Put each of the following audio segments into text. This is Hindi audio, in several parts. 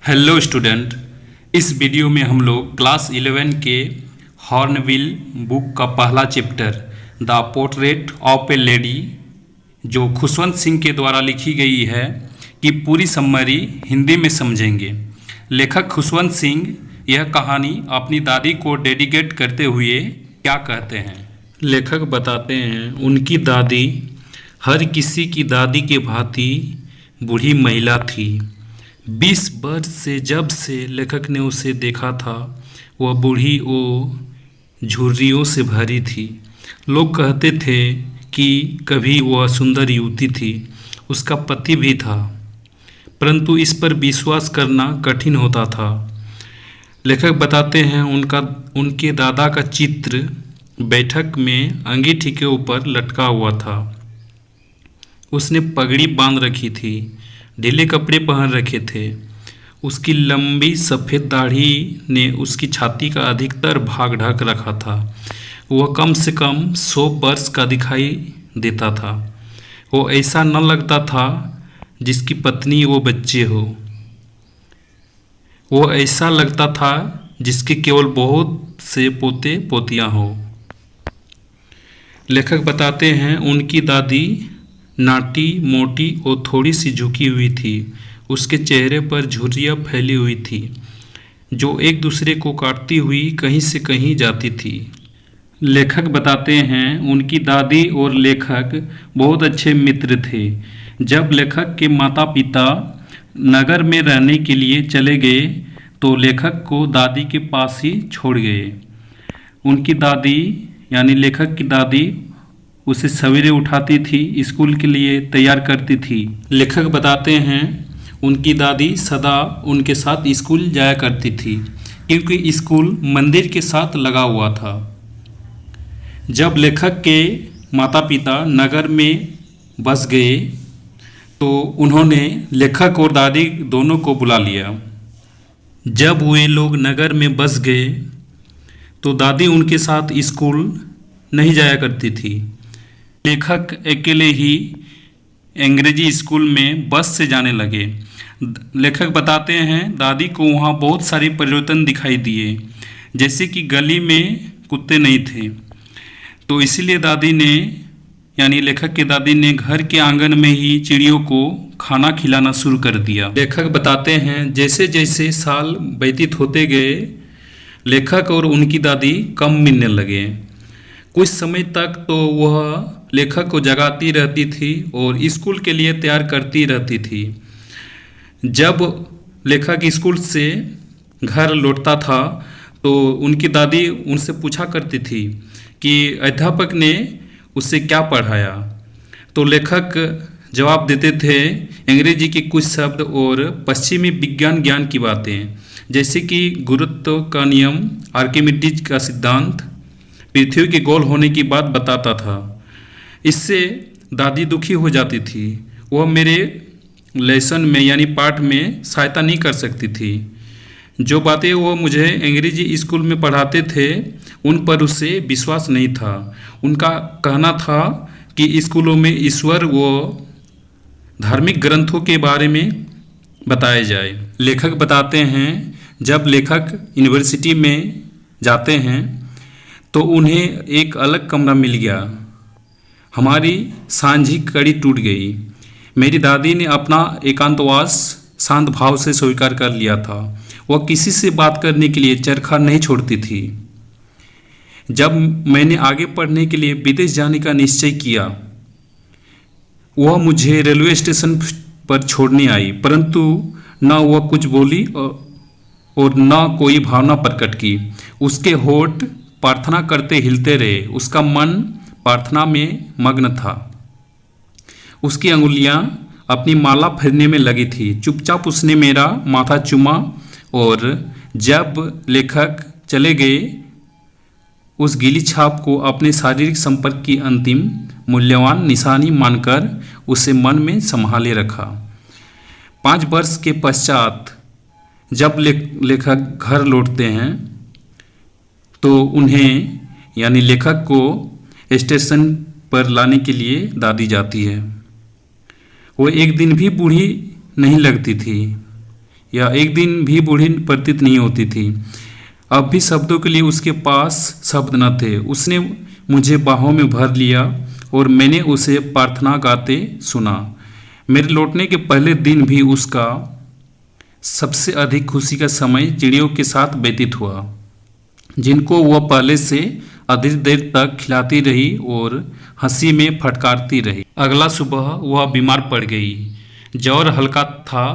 Hello student. इस वीडियो में हम लोग क्लास 11 के हॉर्नबिल बुक का पहला chapter the portrait of A lady जो खुशवंत सिंह के द्वारा लिखी गई है कि पूरी समरी हिंदी में समझेंगे। लेखक खुशवंत सिंह यह कहानी अपनी दादी को डेडिकेट करते हुए क्या कहते हैं। लेखक बताते हैं, उनकी दादी हर किसी की दादी के भांति बूढ़ी महिला थी। 20 वर्ष से जब से लेखक ने उसे देखा था वह बूढ़ी और झुर्रियों से भरी थी। लोग कहते थे कि कभी वह सुंदर युवती थी, उसका पति भी था, परंतु इस पर विश्वास करना कठिन होता था। लेखक बताते हैं, उनके दादा का चित्र बैठक में अंगीठी के ऊपर लटका हुआ था। उसने पगड़ी बांध रखी थी, ढीले कपड़े पहन रखे थे। उसकी लंबी सफ़ेद दाढ़ी ने उसकी छाती का अधिकतर भाग ढक रखा था। वह कम से कम 100 वर्ष का दिखाई देता था। वो ऐसा न लगता था जिसकी पत्नी वो बच्चे हो। वो ऐसा लगता था जिसके केवल बहुत से पोते पोतियां हो। लेखक बताते हैं, उनकी दादी नाटी मोटी और थोड़ी सी झुकी हुई थी। उसके चेहरे पर झुर्रियाँ फैली हुई थी जो एक दूसरे को काटती हुई कहीं से कहीं जाती थी। लेखक बताते हैं, उनकी दादी और लेखक बहुत अच्छे मित्र थे। जब लेखक के माता पिता नगर में रहने के लिए चले गए तो लेखक को दादी के पास ही छोड़ गए। उनकी दादी यानी लेखक की दादी उसे सवेरे उठाती थी, स्कूल के लिए तैयार करती थी। लेखक बताते हैं, उनकी दादी सदा उनके साथ स्कूल जाया करती थी क्योंकि स्कूल मंदिर के साथ लगा हुआ था। जब लेखक के माता पिता नगर में बस गए तो उन्होंने लेखक और दादी दोनों को बुला लिया। जब वे लोग नगर में बस गए तो दादी उनके साथ स्कूल नहीं जाया करती थी। लेखक अकेले ही अंग्रेजी स्कूल में बस से जाने लगे। लेखक बताते हैं, दादी को वहाँ बहुत सारे परिवर्तन दिखाई दिए, जैसे कि गली में कुत्ते नहीं थे। तो इसीलिए दादी ने यानी लेखक की दादी ने घर के आंगन में ही चिड़ियों को खाना खिलाना शुरू कर दिया। लेखक बताते हैं, जैसे जैसे साल व्यतीत होते गए लेखक और उनकी दादी कम मिलने लगे। कुछ समय तक तो वह लेखक को जगाती रहती थी और स्कूल के लिए तैयार करती रहती थी। जब लेखक स्कूल से घर लौटता था तो उनकी दादी उनसे पूछा करती थी कि अध्यापक ने उससे क्या पढ़ाया। तो लेखक जवाब देते थे, अंग्रेजी के कुछ शब्द और पश्चिमी विज्ञान ज्ञान की बातें, जैसे कि गुरुत्व का नियम, आर्किमिडीज का सिद्धांत, पृथ्वी के गोल होने की बात बताता था। इससे दादी दुखी हो जाती थी। वह मेरे लेसन में यानी पाठ में सहायता नहीं कर सकती थी। जो बातें वो मुझे अंग्रेजी स्कूल में पढ़ाते थे उन पर उसे विश्वास नहीं था। उनका कहना था कि स्कूलों में ईश्वर व धार्मिक ग्रंथों के बारे में बताया जाए। लेखक बताते हैं, जब लेखक यूनिवर्सिटी में जाते हैं तो उन्हें एक अलग कमरा मिल गया। हमारी सांझी कड़ी टूट गई। मेरी दादी ने अपना एकांतवास शांत भाव से स्वीकार कर लिया था। वह किसी से बात करने के लिए चरखा नहीं छोड़ती थी। जब मैंने आगे पढ़ने के लिए विदेश जाने का निश्चय किया, वह मुझे रेलवे स्टेशन पर छोड़ने आई, परंतु न वह कुछ बोली और न कोई भावना प्रकट की। उसके होठ प्रार्थना करते हिलते रहे। उसका मन प्रार्थना में मग्न था। उसकी अंगुलियां अपनी माला फेरने में लगी थी। चुपचाप उसने मेरा माथा चूमा और जब लेखक चले गए उस गीली छाप को अपने शारीरिक संपर्क की अंतिम मूल्यवान निशानी मानकर उसे मन में संभाले रखा। 5 वर्ष के पश्चात जब लेखक घर लौटते हैं तो उन्हें यानी लेखक को स्टेशन पर लाने के लिए दादी जाती है। वो एक दिन भी बूढ़ी नहीं लगती थी। या एक दिन भी बूढ़ी प्रतीत नहीं होती थी। अब भी शब्दों के लिए उसके पास शब्द न थे। उसने मुझे बाहों में भर लिया और मैंने उसे प्रार्थना गाते सुना। मेरे लौटने के पहले दिन भी उसका सबसे अधिक खुशी का समय चिड़ियों के साथ व्यतीत हुआ, जिनको वह पहले से अधिक देर तक खिलाती रही और हंसी में फटकारती रही। अगला सुबह वह बीमार पड़ गई। ज्वर हल्का था।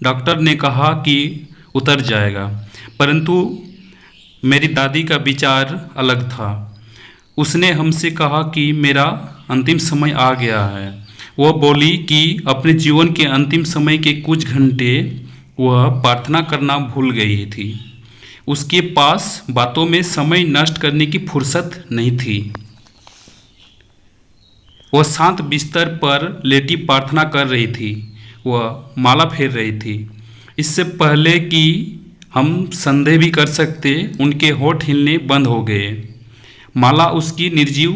डॉक्टर ने कहा कि उतर जाएगा, परंतु मेरी दादी का विचार अलग था। उसने हमसे कहा कि मेरा अंतिम समय आ गया है। वह बोली कि अपने जीवन के अंतिम समय के कुछ घंटे वह प्रार्थना करना भूल गई थी। उसके पास बातों में समय नष्ट करने की फुर्सत नहीं थी। वह शांत बिस्तर पर लेटी प्रार्थना कर रही थी। वह माला फेर रही थी। इससे पहले कि हम संदेह भी कर सकते, उनके होठ हिलने बंद हो गए। माला उसकी निर्जीव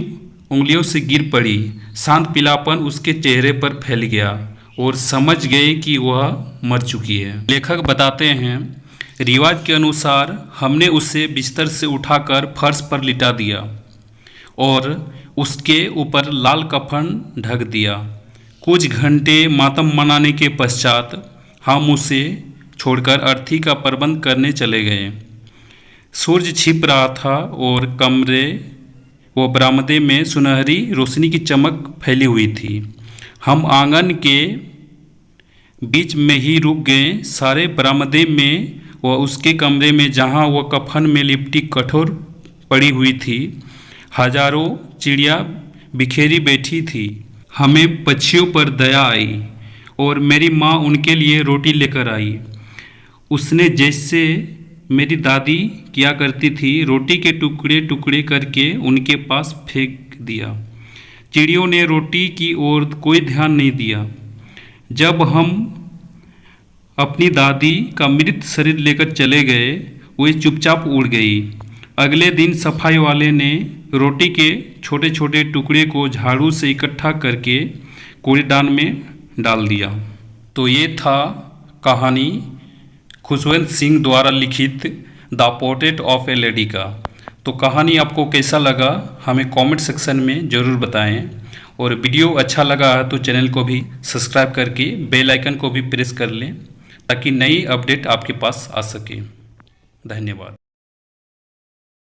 उंगलियों से गिर पड़ी। शांत पीलापन उसके चेहरे पर फैल गया और समझ गए कि वह मर चुकी है। लेखक बताते हैं, रिवाज के अनुसार हमने उसे बिस्तर से उठाकर फर्श पर लिटा दिया और उसके ऊपर लाल कफन ढक दिया। कुछ घंटे मातम मनाने के पश्चात हम उसे छोड़कर अर्थी का प्रबंध करने चले गए। सूरज छिप रहा था और कमरे व बरामदे में सुनहरी रोशनी की चमक फैली हुई थी। हम आंगन के बीच में ही रुक गए। सारे बरामदे में व उसके कमरे में, जहां वह कफन में लिपटी कठोर पड़ी हुई थी, हजारों चिड़िया बिखेरी बैठी थी। हमें पक्षियों पर दया आई और मेरी माँ उनके लिए रोटी लेकर आई। उसने जैसे मेरी दादी किया करती थी, रोटी के टुकड़े टुकड़े करके उनके पास फेंक दिया। चिड़ियों ने रोटी की ओर कोई ध्यान नहीं दिया। जब हम अपनी दादी का मृत शरीर लेकर चले गए, वे चुपचाप उड़ गई। अगले दिन सफाई वाले ने रोटी के छोटे छोटे टुकड़े को झाड़ू से इकट्ठा करके कूड़ेदान में डाल दिया। तो ये था कहानी खुशवंत सिंह द्वारा लिखित the portrait of A lady का। तो कहानी आपको कैसा लगा हमें कमेंट सेक्शन में ज़रूर बताएं, और वीडियो अच्छा लगा है तो चैनल को भी सब्सक्राइब करके बेल आइकन को भी प्रेस कर लें ताकि नई अपडेट आपके पास आ सके। धन्यवाद।